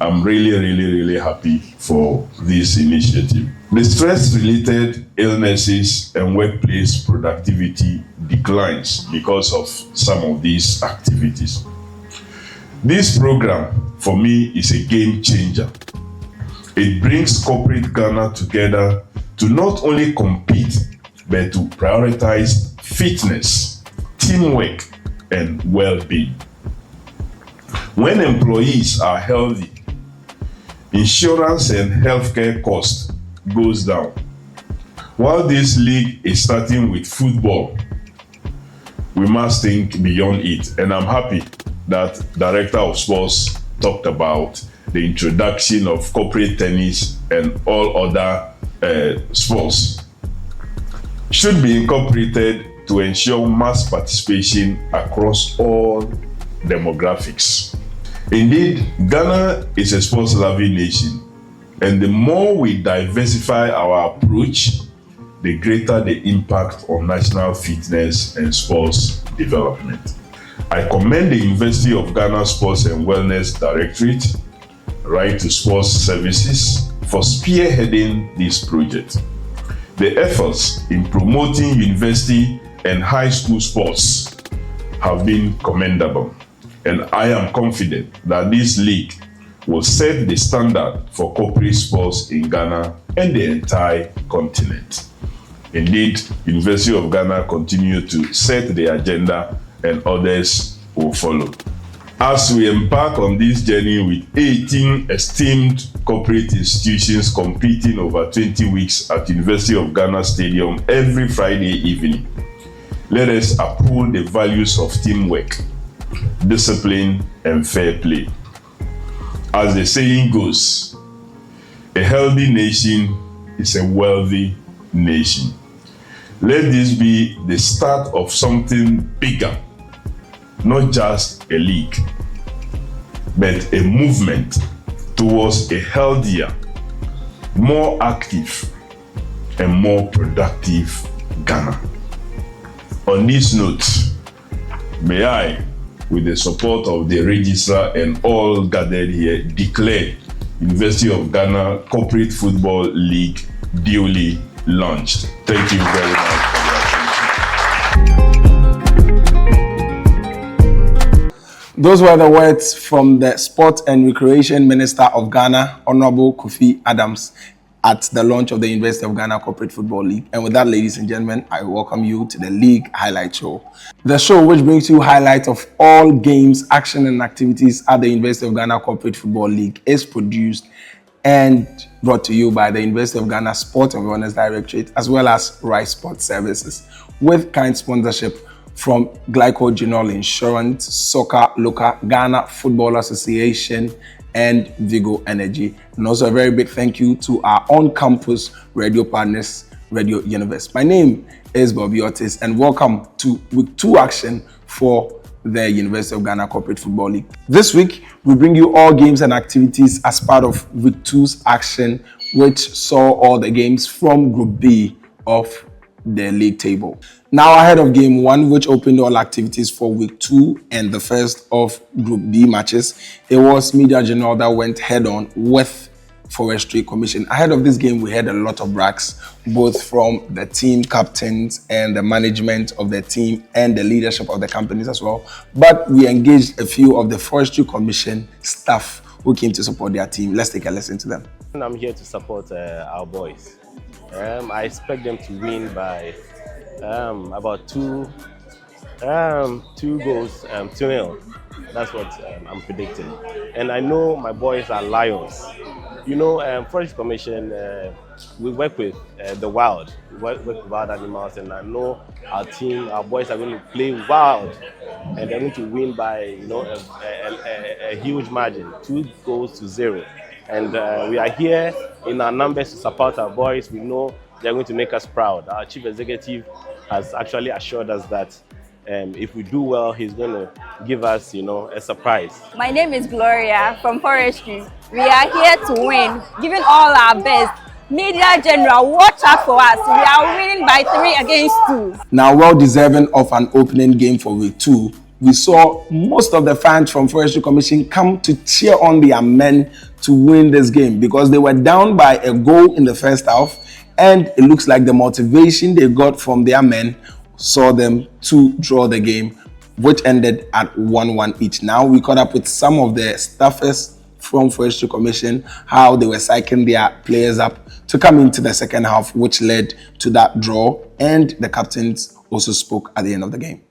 I'm really happy for this initiative. The stress-related illnesses and workplace productivity declines because of some of these activities. This program, for me, is a game changer. It brings corporate Ghana together to not only compete, but to prioritize fitness, teamwork, and well-being. When employees are healthy, insurance and healthcare cost goes down. While this league is starting with football, we must think beyond it. And I'm happy that Director of Sports talked about the introduction of corporate tennis and all other sports. Should be incorporated to ensure mass participation across all demographics. Indeed, Ghana is a sports-loving nation, and the more we diversify our approach, the greater the impact on national fitness and sports development. I commend the University of Ghana Sports and Wellness Directorate, Right to Sports Services, for spearheading this project. The efforts in promoting university and high school sports have been commendable, and I am confident that this league will set the standard for corporate sports in Ghana and the entire continent. Indeed, University of Ghana continue to set the agenda and others will follow. As we embark on this journey with 18 esteemed corporate institutions competing over 20 weeks at University of Ghana Stadium every Friday evening, let us uphold the values of teamwork, discipline, and fair play. As the saying goes, a healthy nation is a wealthy nation. Let this be the start of something bigger, not just a league, but a movement towards a healthier, more active, and more productive Ghana. On this note, may I, with the support of the registrar and all gathered here, declare University of Ghana Corporate Football League duly launched. Thank you very much. Those were the words from the Sport and Recreation Minister of Ghana, Honorable Kofi Adams, at the launch of the University of Ghana Corporate Football League. And with that, ladies and gentlemen, I welcome you to the League Highlight Show. The show which brings you highlights of all games, action, and activities at the University of Ghana Corporate Football League is produced and brought to you by the University of Ghana Sport and Wellness Directorate, as well as Rice Sport Services, with kind sponsorship from Glycogenol Insurance, Soccer Local, Ghana Football Association, and Vigo Energy. And also a very big thank you to our on-campus radio partners, Radio Universe. My name is Bobby Otis, and welcome to Week 2 action for the University of Ghana Corporate Football League. This week, we bring you all games and activities as part of Week 2's action, which saw all the games from Group B of the league table. Now ahead of Game 1, which opened all activities for Week 2 and the first of Group B matches, it was Media General that went head-on with Forestry Commission. Ahead of this game, we had a lot of brags, both from the team captains and the management of the team and the leadership of the companies as well. But we engaged a few of the Forestry Commission staff who came to support their team. Let's take a listen to them. I'm here to support our boys. I expect them to win by about two goals, 2-0. That's what I'm predicting. And I know my boys are lions. You know, Forest Commission, we work with the wild. We work with wild animals, and I know our team, our boys are going to play wild, and they're going to win by, you know, a huge margin, 2-0. And we are here in our numbers to support our boys. We know they're going to make us proud. Our chief executive has actually assured us that if we do well, he's going to give us, you know, a surprise. My name is Gloria from Forestry. We are here to win, giving all our best. Media General, watch out for us. We are winning by 3-2. Now, well deserving of an opening game for Week 2 we saw most of the fans from Forestry Commission come to cheer on their men to win this game because they were down by a goal in the first half, and it looks like the motivation they got from their men saw them to draw the game, which ended at 1-1 each. Now we caught up with some of the staffers from Forestry Commission, how they were psyching their players up to come into the second half, which led to that draw, and the captains also spoke at the end of the game.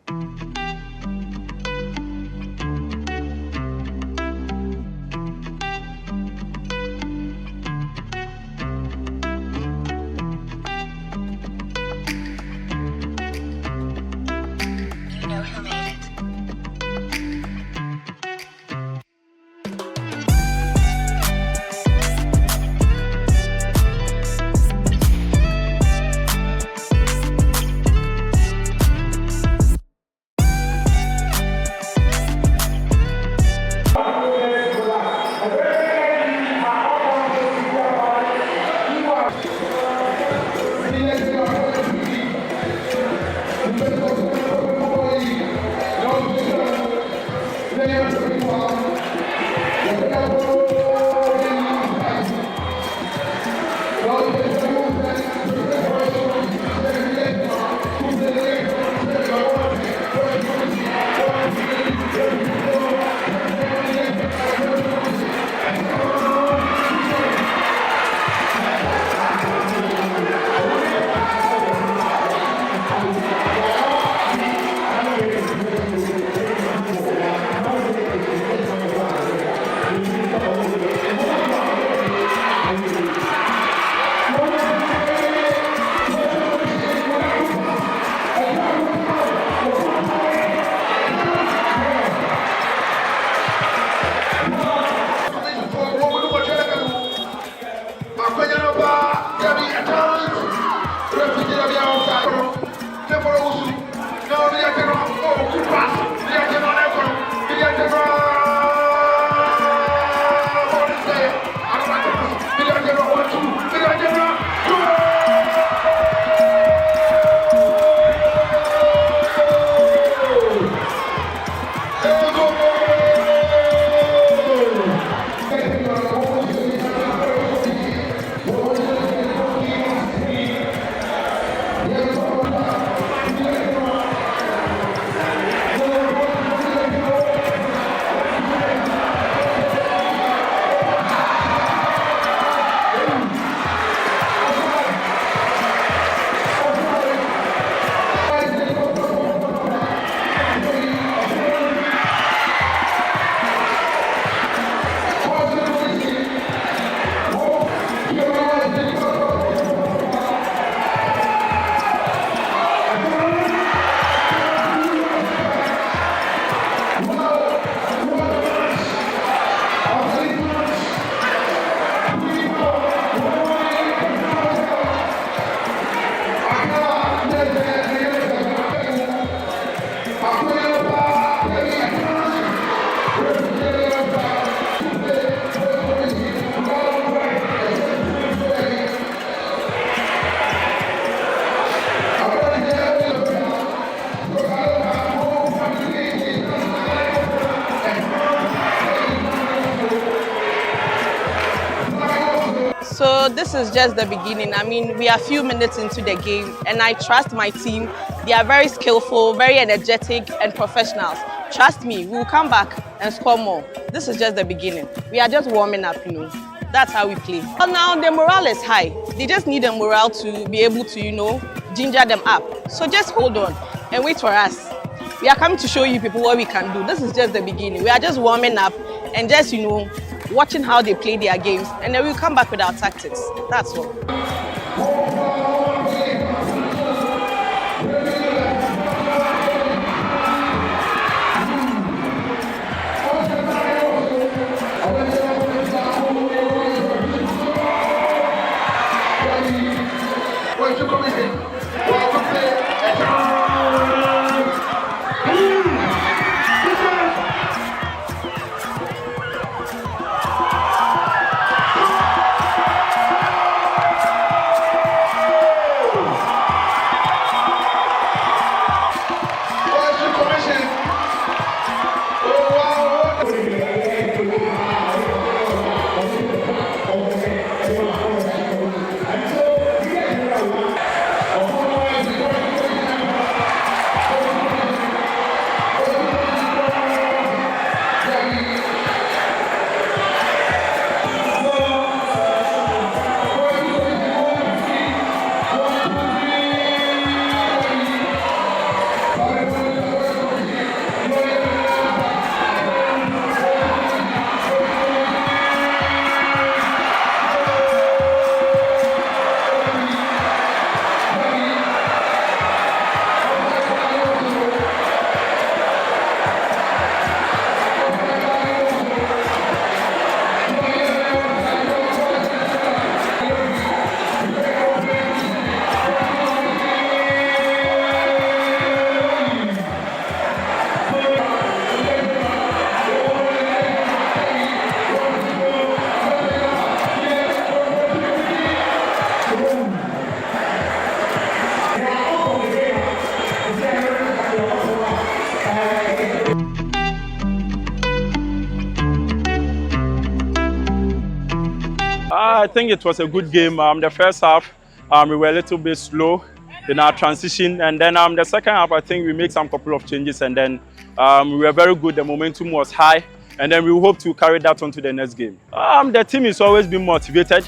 So this is just the beginning. I mean, we are a few minutes into the game and I trust my team. They are very skillful, very energetic and professionals. Trust me, we will come back and score more. This is just the beginning. We are just warming up, you know. That's how we play. But now the morale is high. They just need the morale to be able to, you know, ginger them up. So just hold on and wait for us. We are coming to show you people what we can do. This is just the beginning. We are just warming up and just, you know, watching how they play their games, and then we'll come back with our tactics. That's all. I think it was a good game. The first half, we were a little bit slow in our transition, and then the second half, I think we made some couple of changes, and then we were very good. The momentum was high, and then we hope to carry that on to the next game. The team is always been motivated.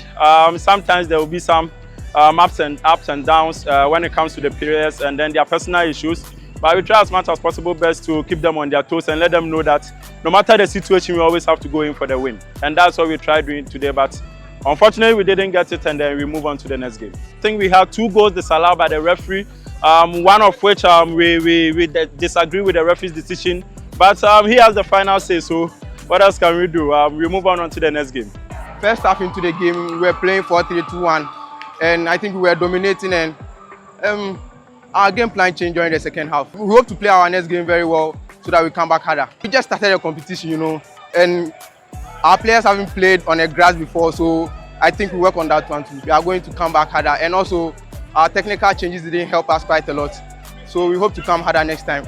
Sometimes there will be some ups and downs when it comes to the periods, and then their personal issues. But we try as much as possible best to keep them on their toes and let them know that no matter the situation, we always have to go in for the win. And that's what we tried doing today. But unfortunately, we didn't get it, and then we move on to the next game. I think we had 2 goals disallowed by the referee, one of which we disagree with the referee's decision. But he has the final say, so what else can we do? We move on to the next game. First half into the game, we were playing 4-3-2-1, and I think we were dominating, and our game plan changed during the second half. We hope to play our next game very well so that we come back harder. We just started the competition, you know, and our players haven't played on a grass before, so I think we work on that one too. We are going to come back harder, and also our technical changes didn't help us quite a lot. So we hope to come harder next time.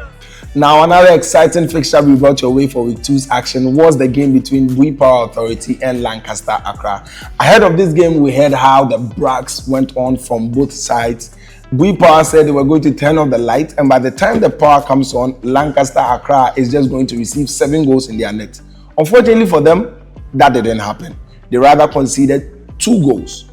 Now, another exciting fixture we brought your way for week 2's action was the game between Bui Power Authority and Lancaster Accra. Ahead of this game, we heard how the brags went on from both sides. Bui Power said they were going to turn off the light, and by the time the power comes on, Lancaster Accra is just going to receive 7 goals in their net. Unfortunately for them, that didn't happen. They rather conceded 2 goals.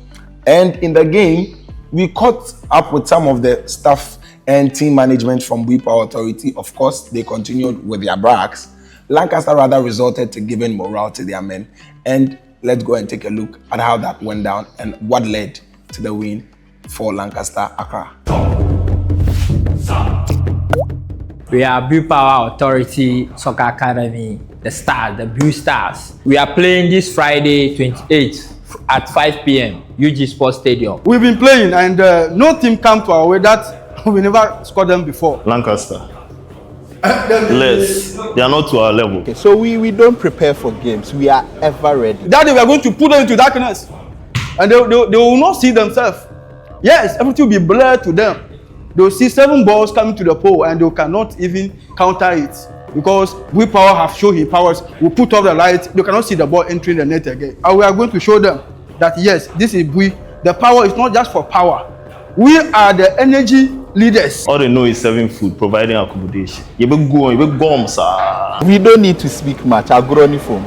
And in the game, we caught up with some of the staff and team management from Bui Power Authority. Of course, they continued with their brags. Lancaster rather resorted to giving morale to their men. And let's go and take a look at how that went down and what led to the win for Lancaster Accra. We are Bui Power Authority Soccer Academy, the Stars, the Blue Stars. We are playing this Friday 28th at 5 p.m. UG Sports Stadium. We've been playing, and no team come to our way that we never scored them before. Lancaster. Less. They are not to our level. Okay, so we don't prepare for games. We are ever ready. That day we are going to put them into darkness, and they will not see themselves. Yes, everything will be blurred to them. They will see 7 balls coming to the pole, and they cannot even counter it because Bui Power have shown his powers. We put off the light. They cannot see the ball entering the net again. And we are going to show them that yes, this is Bui. The power is not just for power. We are the energy leaders. All they know is serving food, providing accommodation. You be going, you be gone, sir. We don't need to speak much. I'll grow uniform.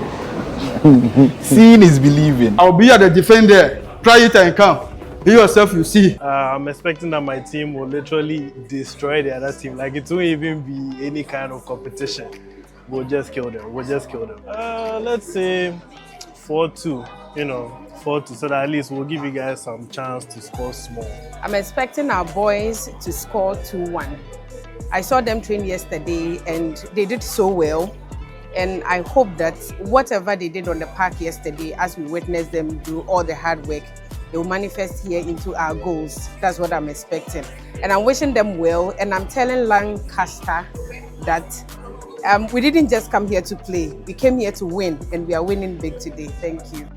Seeing is believing. I'll be at the defender. Try it and come. You yourself, you see. I'm expecting that my team will literally destroy the other team. Like, it won't even be any kind of competition. We'll just kill them. Let's say 4-2, 4-2, so that at least we'll give you guys some chance to score small. I'm expecting our boys to score 2-1. I saw them train yesterday and they did so well. And I hope that whatever they did on the park yesterday, as we witnessed them do all the hard work, they will manifest here into our goals. That's what I'm expecting. And I'm wishing them well. And I'm telling Lancaster that we didn't just come here to play. We came here to win, and we are winning big today. Thank you.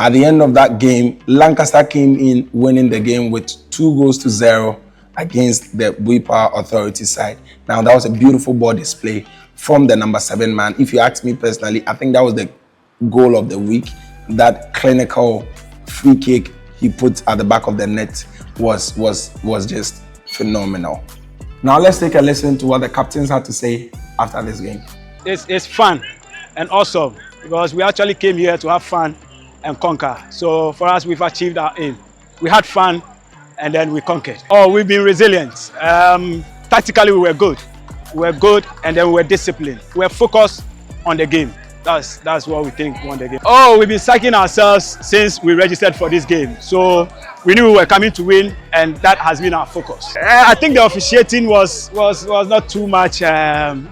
At the end of that game, Lancaster came in winning the game with 2-0 against the Bui Power Authority side. Now, that was a beautiful ball display from the number 7 man. If you ask me personally, I think that was the goal of the week. That clinical free kick he put at the back of the net was just phenomenal. Now, let's take a listen to what the captains had to say after this game. It's fun and awesome because we actually came here to have fun and conquer. So for us, we've achieved our aim. We had fun and then we conquered. Oh, we've been resilient. Tactically, we were good. We were good and then we were disciplined. We were focused on the game. That's what we think won the game. Oh, we've been psyching ourselves since we registered for this game. So we knew we were coming to win and that has been our focus. I think the officiating was not too much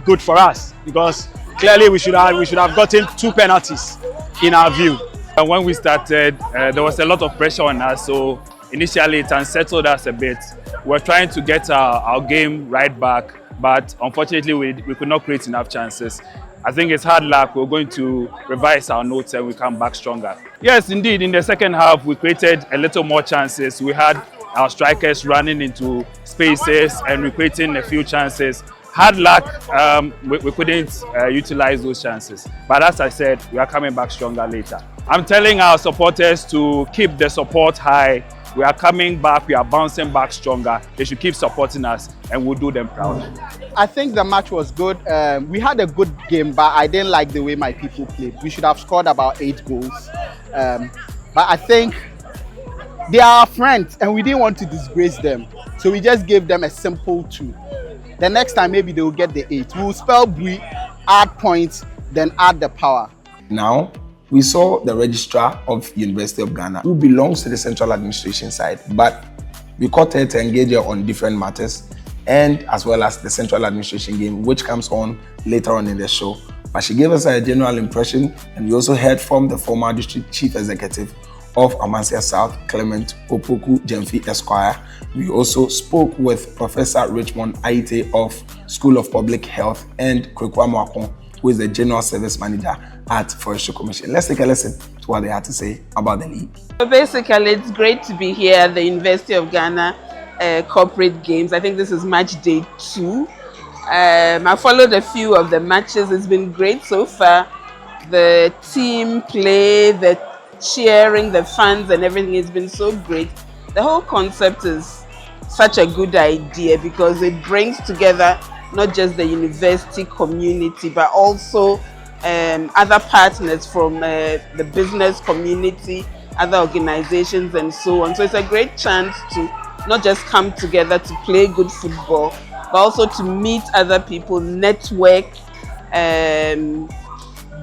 good for us because clearly we should have gotten 2 penalties in our view. When we started, there was a lot of pressure on us, so initially it unsettled us a bit. We're trying to get our game right back, but unfortunately we could not create enough chances. I think it's hard luck. We're going to revise our notes and we come back stronger. Yes, indeed, in the second half we created a little more chances. We had our strikers running into spaces and we creating a few chances. Hard luck, we couldn't utilize those chances. But as I said, we are coming back stronger later. I'm telling our supporters to keep the support high. We are coming back, we are bouncing back stronger. They should keep supporting us and we'll do them proud. I think the match was good. We had a good game, but I didn't like the way my people played. We should have scored about 8 goals. But I think they are our friends and we didn't want to disgrace them. So we just gave them a simple 2. The next time, maybe they will get the 8. We will spell Bui, add points, then add the power. Now, we saw the registrar of University of Ghana, who belongs to the central administration side, but we caught her to engage her on different matters, and as well as the central administration game, which comes on later on in the show. But she gave us a general impression, and we also heard from the former district chief executive of Amansia South, Clement Opoku Jemfi Esquire. We also spoke with Professor Richmond Aite of School of Public Health and Kwekwa Mwakon, who is the General Service Manager at Forestry Commission. Let's take a listen to what they had to say about the league. So basically, it's great to be here at the University of Ghana Corporate Games. I think this is match day 2. I followed a few of the matches. It's been great so far. The team play, the cheering, the fans and everything has been so great. The whole concept is such a good idea because it brings together not just the university community but also other partners from the business community, other organizations and so on. So it's a great chance to not just come together to play good football but also to meet other people, network,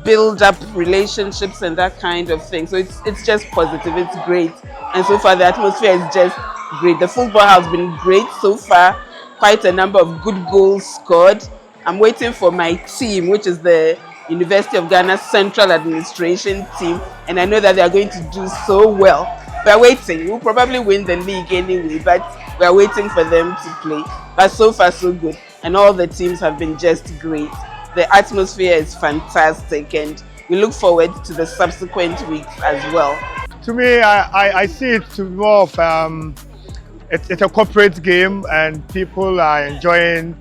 build up relationships and that kind of thing. So it's just positive, it's great. And so far the atmosphere is just great. The football has been great so far. Quite a number of good goals scored. I'm waiting for my team, which is the University of Ghana Central Administration team, and I know that they are going to do so well. We are waiting. We'll probably win the league anyway, but we are waiting for them to play. But so far so good, and all the teams have been just great. The atmosphere is fantastic, and we look forward to the subsequent weeks as well. To me, I see it to more of it's a corporate game and people are enjoying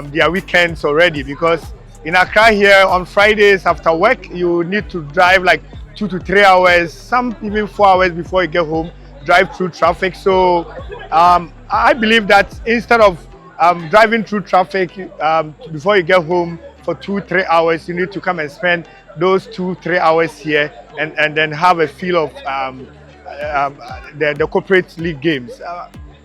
their weekends already, because in Accra here on Fridays after work you need to drive like 2 to 3 hours, some even 4 hours before you get home, drive through traffic. So I believe that instead of driving through traffic before you get home for 2-3 hours, you need to come and spend those 2-3 hours here and then have a feel of the corporate league games.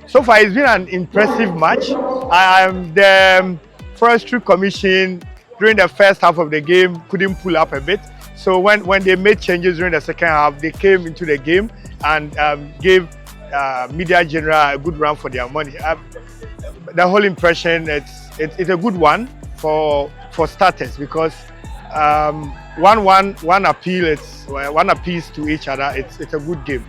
So far it's been an impressive match. The Forestry Commission during the first half of the game couldn't pull up a bit. So when they made changes during the second half, they came into the game and gave Media General a good run for their money. The whole impression, it's a good one for starters, because one appeal, it's one appeals to each other. It's a good game.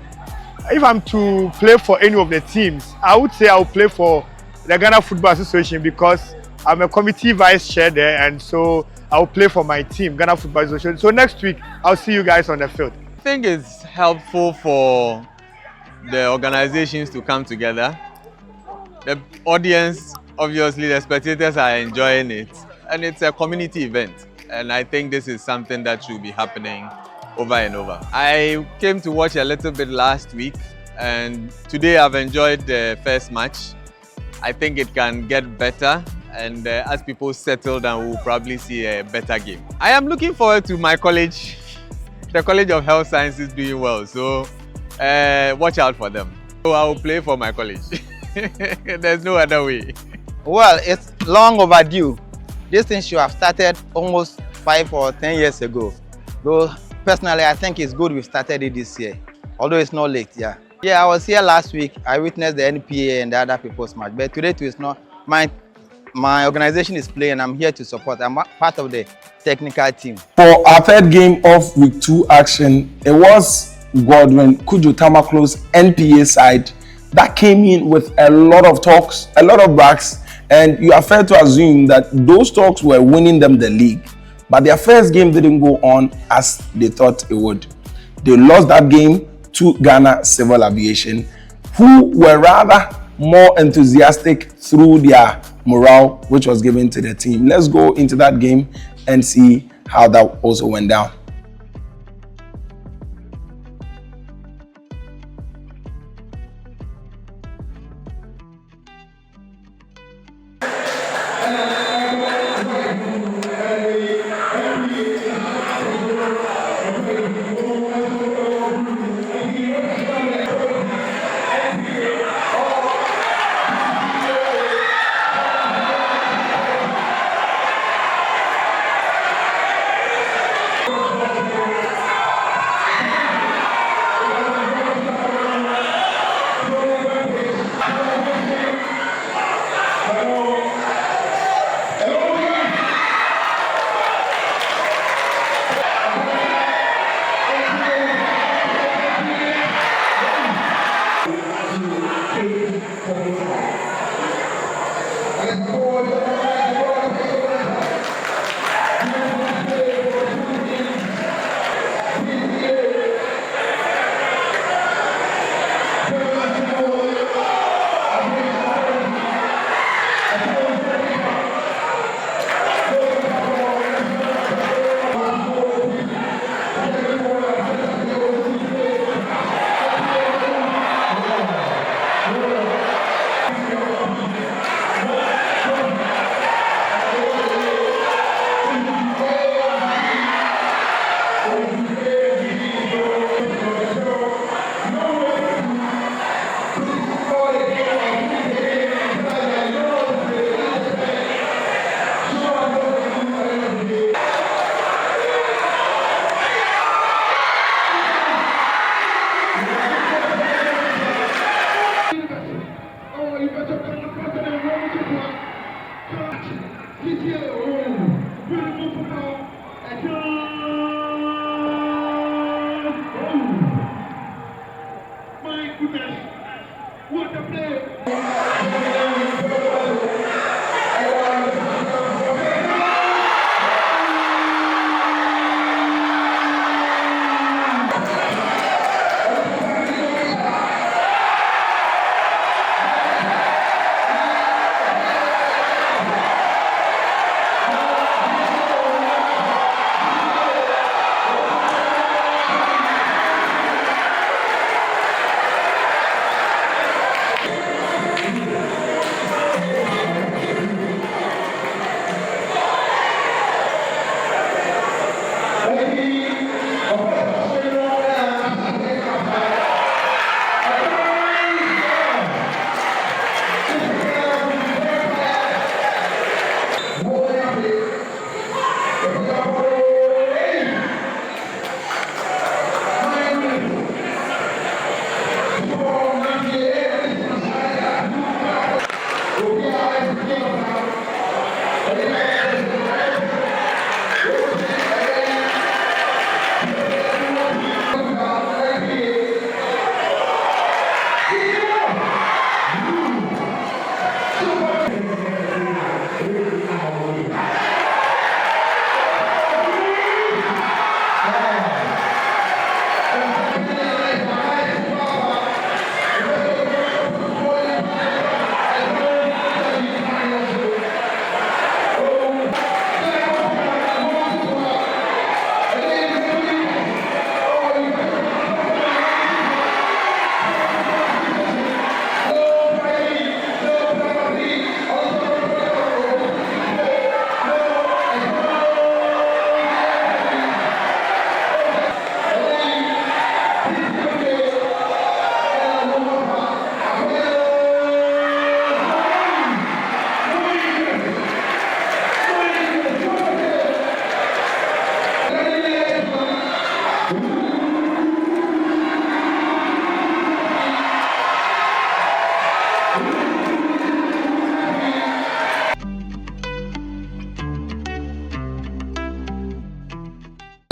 If I'm to play for any of the teams, I would say I'll play for the Ghana Football Association, because I'm a committee vice chair there, and so I'll play for my team, Ghana Football Association. So next week, I'll see you guys on the field. think it's helpful for the organizations to come together. The audience, obviously, the spectators are enjoying it, and it's a community event. And I think this is something that should be happening over and over. I came to watch a little bit last week, and today I've enjoyed the first match. I think it can get better, and as people settle down, we'll probably see a better game. I am looking forward to my college. The College of Health Sciences doing well, so watch out for them. So I will play for my college. There's no other way. Well, it's long overdue. This thing should have started almost 5 or 10 years ago. Though personally, I think it's good we started it this year, although it's not late. Yeah, I was here last week. I witnessed the NPA and the other people's match, but today too is not my organization is playing. I'm here to support. I'm part of the technical team. For our third game of week 2 action, it was Godwin Kujo Tamaklo's NPA side that came in with a lot of talks, a lot of brags, and you are fair to assume that those talks were winning them the league. But their first game didn't go on as they thought it would. They lost that game to Ghana Civil Aviation, who were rather more enthusiastic through their morale, which was given to the team. Let's go into that game and see how that also went down.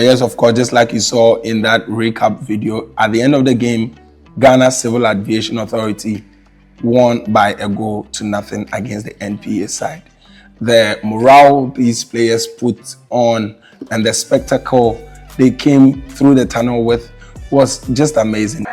Yes, of course, just like you saw in that recap video, at the end of the game, Ghana Civil Aviation Authority won by a goal to nothing against the NPA side. The morale these players put on and the spectacle they came through the tunnel with was just amazing.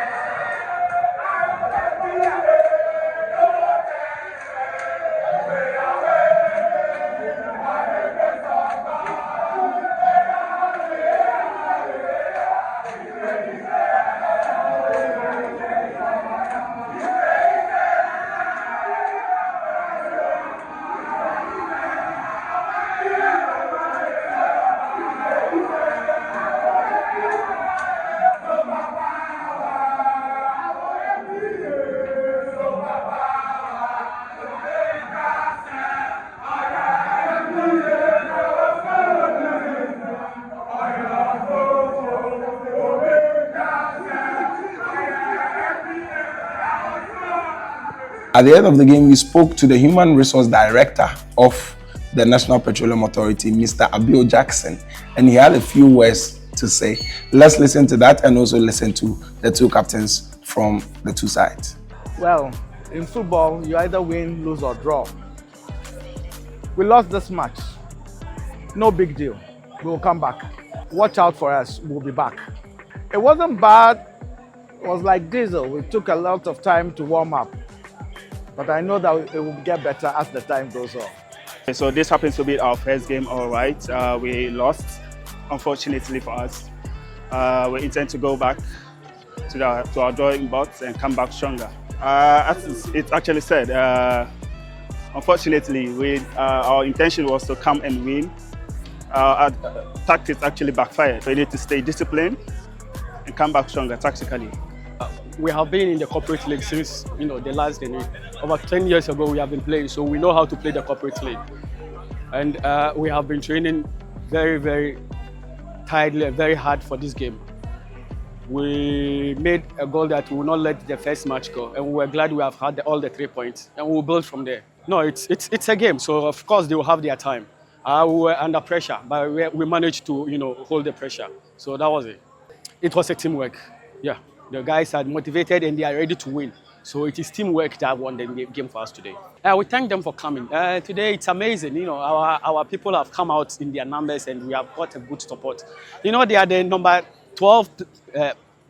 At the end of the game, we spoke to the Human Resource Director of the National Petroleum Authority, Mr. Abiel Jackson, and he had a few words to say. Let's listen to that and also listen to the two captains from the two sides. Well, in football, you either win, lose, or draw. We lost this match. No big deal. We will come back. Watch out for us. We'll be back. It wasn't bad. It was like diesel. We took a lot of time to warm up. But I know that it will get better as the time goes on. So this happens to be our first game, all right. We lost, unfortunately for us. We intend to go back to our drawing box and come back stronger. As it actually said, unfortunately, our intention was to come and win. Our tactics actually backfired. We need to stay disciplined and come back stronger tactically. We have been in the corporate league since the last day. Over 10 years ago, we have been playing, so we know how to play the corporate league. And we have been training very, very tightly and very hard for this game. We made a goal that we will not let the first match go, and we're glad we have had all the 3 points, and we'll build from there. No, it's a game, so of course they will have their time. We were under pressure, but we managed to hold the pressure. So that was it. It was a teamwork. Yeah. The guys are motivated and they are ready to win. So it is teamwork that won the game for us today. We thank them for coming. Today it's amazing. Our people have come out in their numbers and we have got a good support. They are the number 12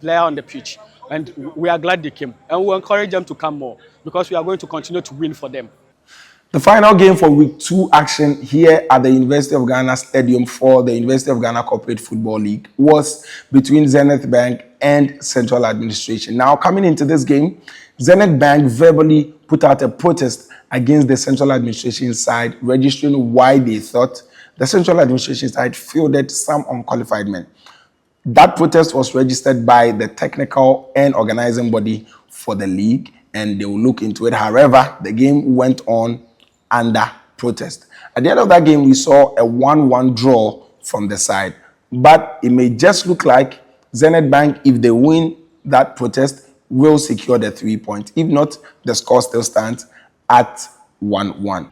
player on the pitch. And we are glad they came. And we encourage them to come more because we are going to continue to win for them. The final game for week 2 action here at the University of Ghana Stadium for the University of Ghana Corporate Football League was between Zenith Bank and Central Administration. Now, coming into this game, Zenith Bank verbally put out a protest against the Central Administration side, registering why they thought the Central Administration side fielded some unqualified men. That protest was registered by the technical and organizing body for the league, and they will look into it. However, the game went on under protest. At the end of that game, we saw a 1-1 draw from the side. But it may just look like Zenith Bank, if they win that protest, will secure the 3 points. If not, the score still stands at 1-1.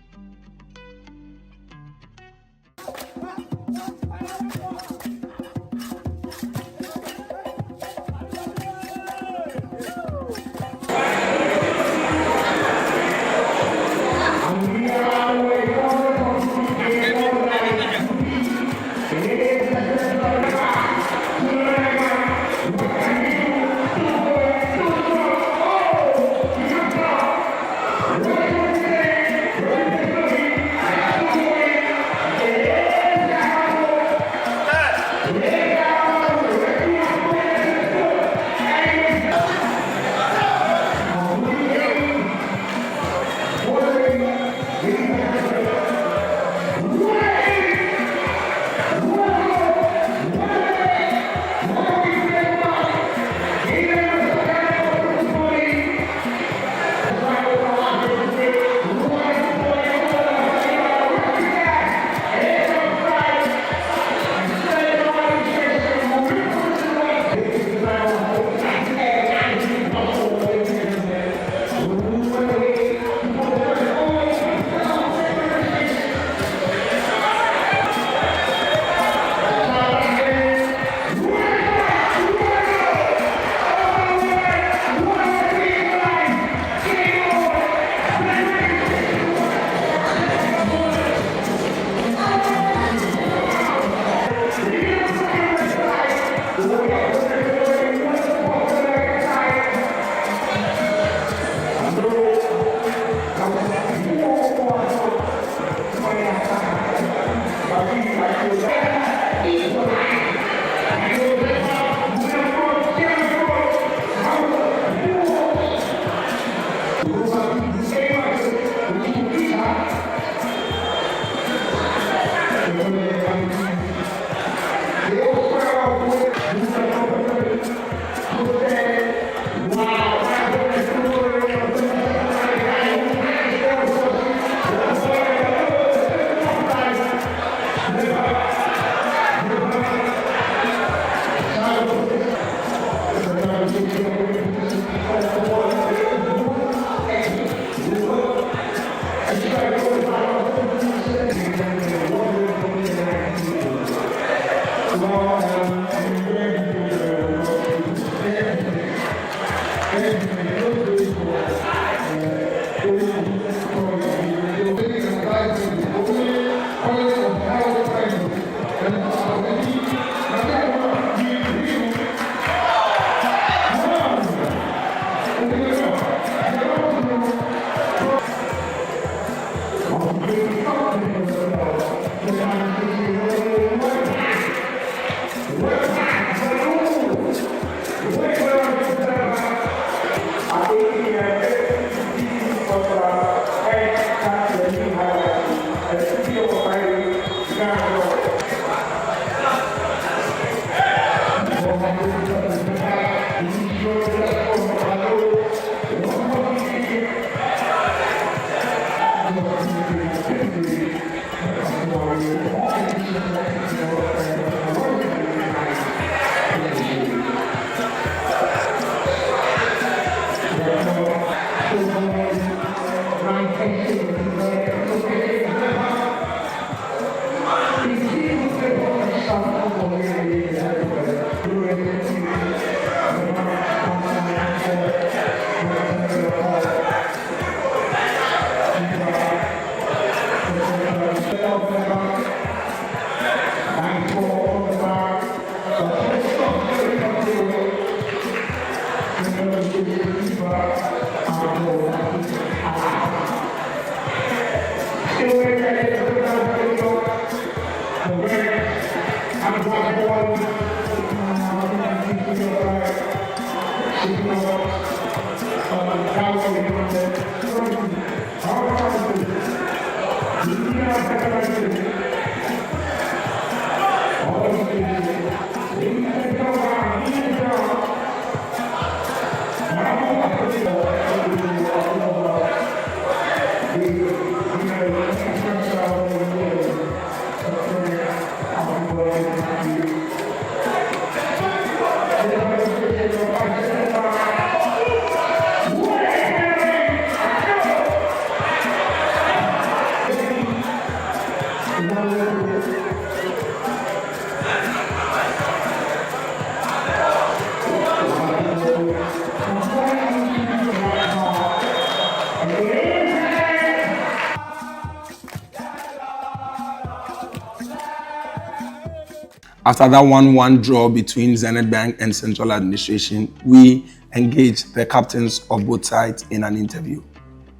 After that 1-1 draw between Zenith Bank and Central Administration, we engaged the captains of both sides in an interview.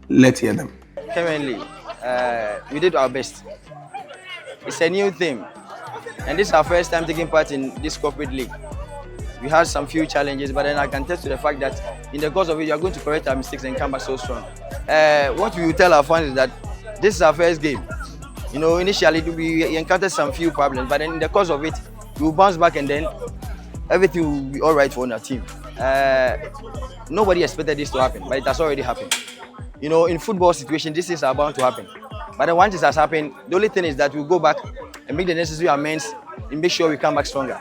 Let's hear them. Currently, we did our best. It's a new thing, and this is our first time taking part in this corporate league. We had some few challenges, but then I can attest to the fact that in the course of it, we are going to correct our mistakes and come back so strong. What we will tell our fans is that this is our first game. You know, initially we encountered some few problems, but then in the course of it, we will bounce back and then everything will be all right for our team. Nobody expected this to happen, but it has already happened. You know, in football situation, these things are bound to happen. But then once this has happened, the only thing is that we'll go back and make the necessary amends and make sure we come back stronger.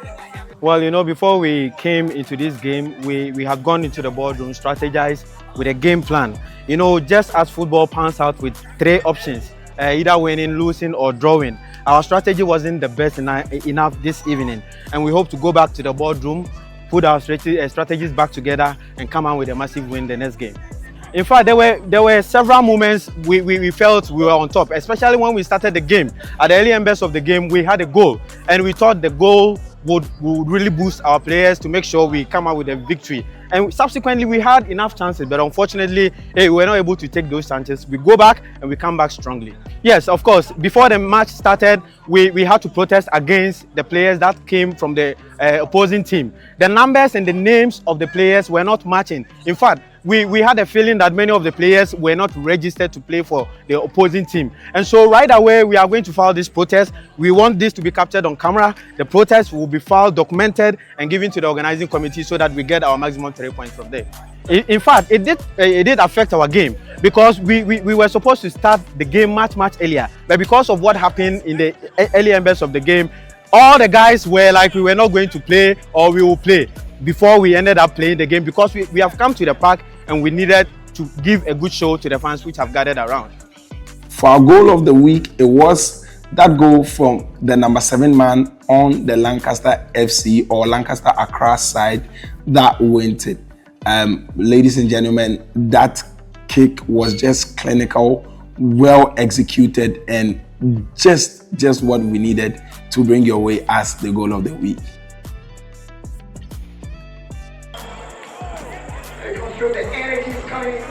Well, you know, before we came into this game, we had gone into the boardroom, strategized with a game plan. You know, just as football pans out with 3 options, either winning, losing, or drawing, our strategy wasn't the best enough this evening. And we hope to go back to the boardroom, put our strategies back together, and come out with a massive win the next game. In fact, there were several moments we felt we were on top, especially when we started the game. At the early embers of the game, we had a goal, and we thought the goal would really boost our players to make sure we come out with a victory. And subsequently, we had enough chances, but unfortunately, we were not able to take those chances. We go back and we come back strongly. Yes, of course, before the match started, we had to protest against the players that came from the opposing team. The numbers and the names of the players were not matching. In fact, we had a feeling that many of the players were not registered to play for the opposing team. And so right away, we are going to file this protest. We want this to be captured on camera. The protest will be filed, documented, and given to the organizing committee so that we get our maximum 3 points from there. In fact, it did affect our game because we were supposed to start the game much earlier. But because of what happened in the early embers of the game, all the guys were like, we were not going to play or we will play before we ended up playing the game because we have come to the park and we needed to give a good show to the fans which have gathered around. For our goal of the week, it was that goal from the number 7 man on the Lancaster FC or Lancaster Accra side that went it. Ladies and gentlemen, that kick was just clinical, well executed, and just what we needed to bring your way as the goal of the week. The energy is coming.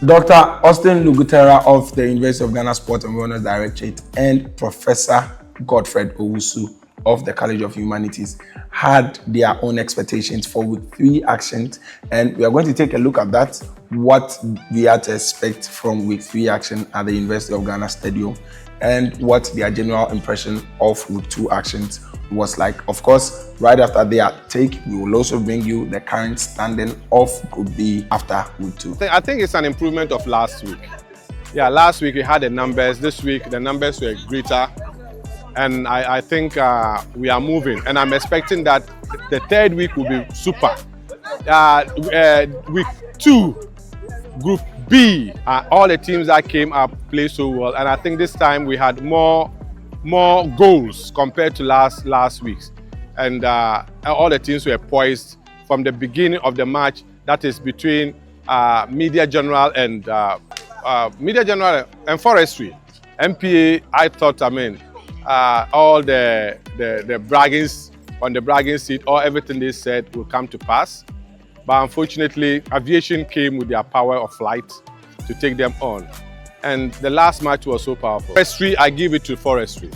Dr. Austin Lugutera of the University of Ghana Sport and Wellness Directorate and Professor Godfred Owusu of the College of Humanities had their own expectations for week 3 actions, and we are going to take a look at that, what we are to expect from week 3 action at the University of Ghana Stadium, and what their general impression of week 2 actions was like. Of course, right after their take, we will also bring you the current standing of Group B after week 2. I think it's an improvement of last week. Yeah, last week we had the numbers. This week the numbers were greater. And I think we are moving. And I'm expecting that the third week will be super. Week 2, Group B, all the teams that came up played so well. And I think this time we had more goals compared to last week's. And all the teams were poised from the beginning of the match. That is between Media General and Forestry. MPA, I thought, all the braggings on the bragging seat, or everything they said will come to pass. But unfortunately, aviation came with their power of flight to take them on. And the last match was so powerful. Forestry, I give it to Forestry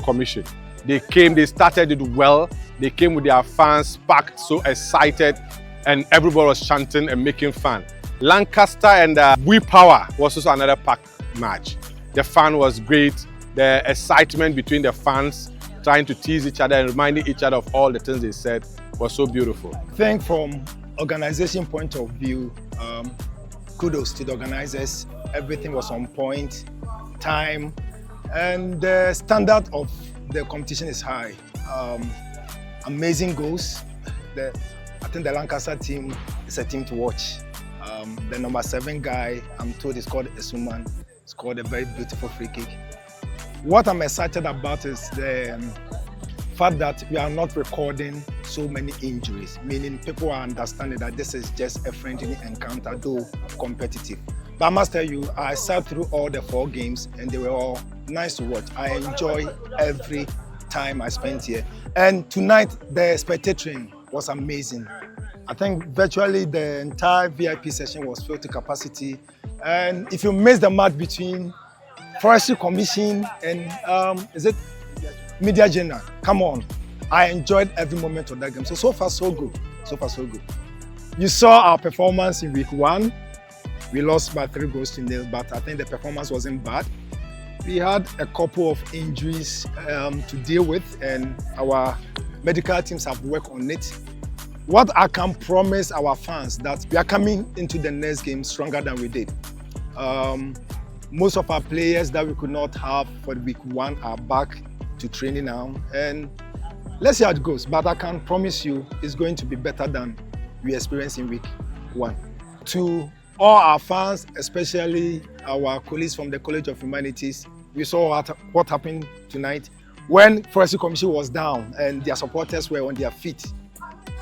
Commission. They came, they started it well. They came with their fans packed, so excited, and everybody was chanting and making fun. Lancaster and We Power was also another packed match. The fun was great. The excitement between the fans trying to tease each other and reminding each other of all the things they said was so beautiful. I think from organization point of view, kudos to the organizers. Everything was on point, time, and the standard of the competition is high. Amazing goals. I think the Lancaster team is a team to watch. The number 7 guy, I'm told is called Esuman, scored a very beautiful free kick. What I'm excited about is the fact that we are not recording so many injuries, meaning people are understanding that this is just a friendly encounter, though competitive. But I must tell you, I sat through all the 4 games and they were all nice to watch. I enjoy every time I spent here. And tonight, the spectating was amazing. I think virtually the entire VIP session was filled to capacity. And if you miss the match between Forestry Commission and is it Media General? Come on. I enjoyed every moment of that game. So far so good. So far so good. You saw our performance in week 1. We lost by 3-0, but I think the performance wasn't bad. We had a couple of injuries to deal with, and our medical teams have worked on it. What I can promise our fans that we are coming into the next game stronger than we did. Most of our players that we could not have for week 1 are back to training now, and let's see how it goes. But I can promise you it's going to be better than we experienced in week 1. To all our fans, especially our colleagues from the College of Humanities, we saw what happened tonight when Forestry Commission was down and their supporters were on their feet.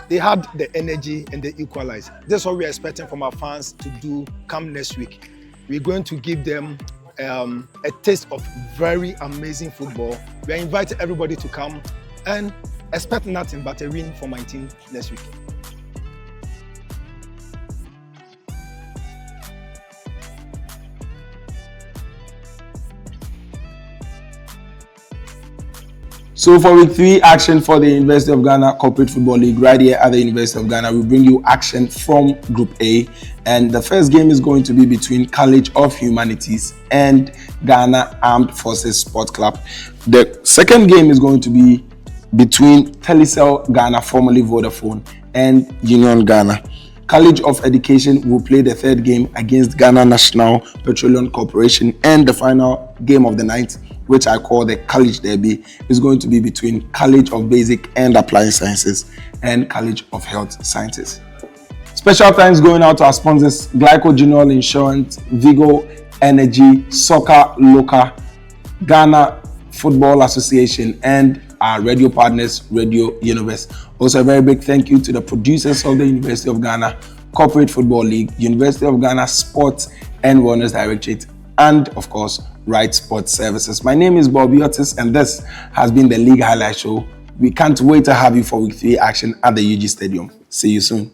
They had the energy and they equalized. That's what we're expecting from our fans to do come next week. We're going to give them a taste of very amazing football. We're inviting everybody to come and expect nothing but a win for my team next week. So for week 3 action for the University of Ghana Corporate Football League right here at the University of Ghana, we bring you action from Group A, and the first game is going to be between College of Humanities and Ghana Armed Forces Sport Club. The second game is going to be between Telecel Ghana, formerly Vodafone, and Union Ghana. College of Education will play the third game against Ghana National Petroleum Corporation, and the final game of the night, which I call the College Derby, is going to be between College of Basic and Applied Sciences and College of Health Sciences. Special thanks going out to our sponsors, Glyco General Insurance, Vigo Energy, Soccer Loca, Ghana Football Association, and our radio partners, Radio Universe. Also a very big thank you to the producers of the University of Ghana Corporate Football League, University of Ghana Sports and Wellness Directorate, and of course, Right Sports Services. My name is Bobby Otis, and this has been the League Highlight Show. We can't wait to have you for week 3 action at the UG Stadium. See you soon.